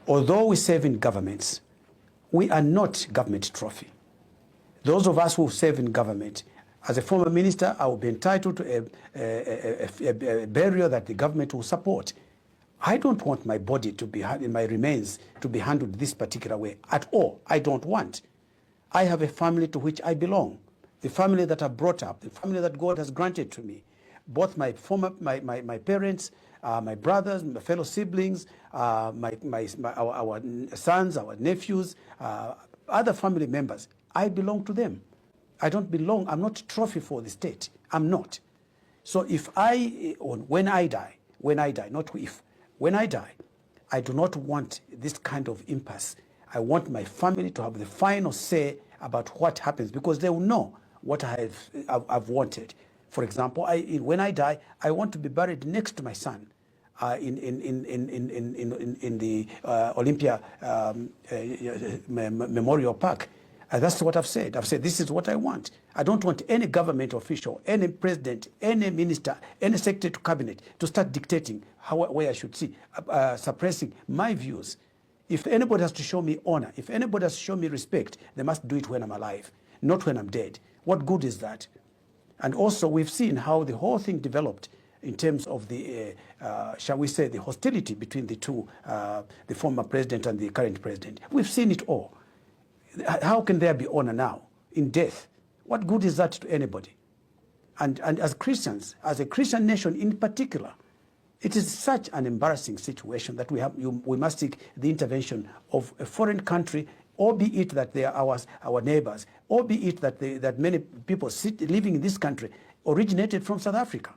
Although we serve in governments, we are not government trophy. Those of us who serve in government, as a former minister, I will be entitled to a burial that the government will support. I don't want my body to be, my remains to be handled this particular way at all. I don't want. I have a family to which I belong, the family that I brought up, the family that God has granted to me. Both my parents, my brothers, my fellow siblings, our sons, our nephews, other family members. I belong to them. I don't belong, I'm not a trophy for the state. I'm not. So if when I die, not if, when I die, I do not want this kind of impasse. I want my family to have the final say about what happens, because they will know what I've wanted. For example, when I die, I want to be buried next to my son in the Olympia Memorial Park. That's what I've said. I've said this is what I want. I don't want any government official, any president, any minister, any secretary to cabinet to start dictating where I should see, suppressing my views. If anybody has to show me honor, if anybody has to show me respect, they must do it when I'm alive, not when I'm dead. What good is that? And also, we've seen how the whole thing developed in terms of the, shall we say, the hostility between the two, the former president and the current president. We've seen it all. How can there be honor now in death? What good is that to anybody? And as Christians, as a Christian nation in particular, it is such an embarrassing situation that we must seek the intervention of a foreign country, albeit that they are our neighbors, albeit that many people living in this country originated from South Africa.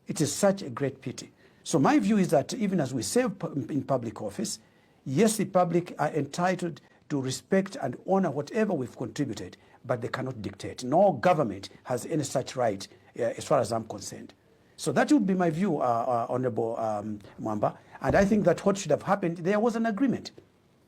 It is such a great pity. So my view is that even as we serve in public office, yes, the public are entitled to respect and honor whatever we've contributed, but they cannot dictate. No government has any such right, as far as I'm concerned. So that would be my view, Honorable Mwamba. And I think that what should have happened, there was an agreement.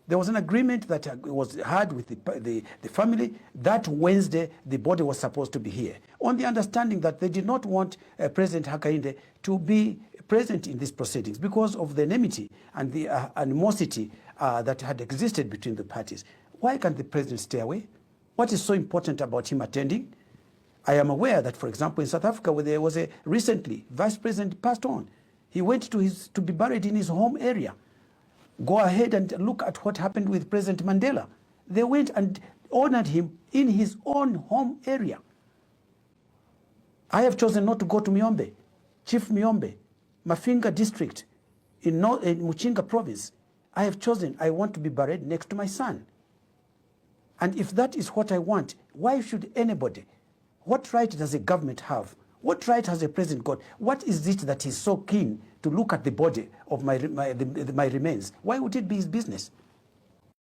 There was an agreement that was had with the family. That Wednesday, the body was supposed to be here, on the understanding that they did not want President Hakainde to be present in these proceedings because of the enmity and the animosity that had existed between the parties. Why can't the president stay away? What is so important about him attending? I am aware that, for example, in South Africa, where there was recently, Vice President passed on. He went to be buried in his home area. Go ahead and look at what happened with President Mandela. They went and honored him in his own home area. I have chosen not to go to Miombe, Chief Miombe, Mafinga district in Muchinga province. I have chosen, I want to be buried next to my son. And if that is what I want, why should anybody? What right does a government have? What right has a president got? What is it that he's so keen to look at the body of my remains? Why would it be his business?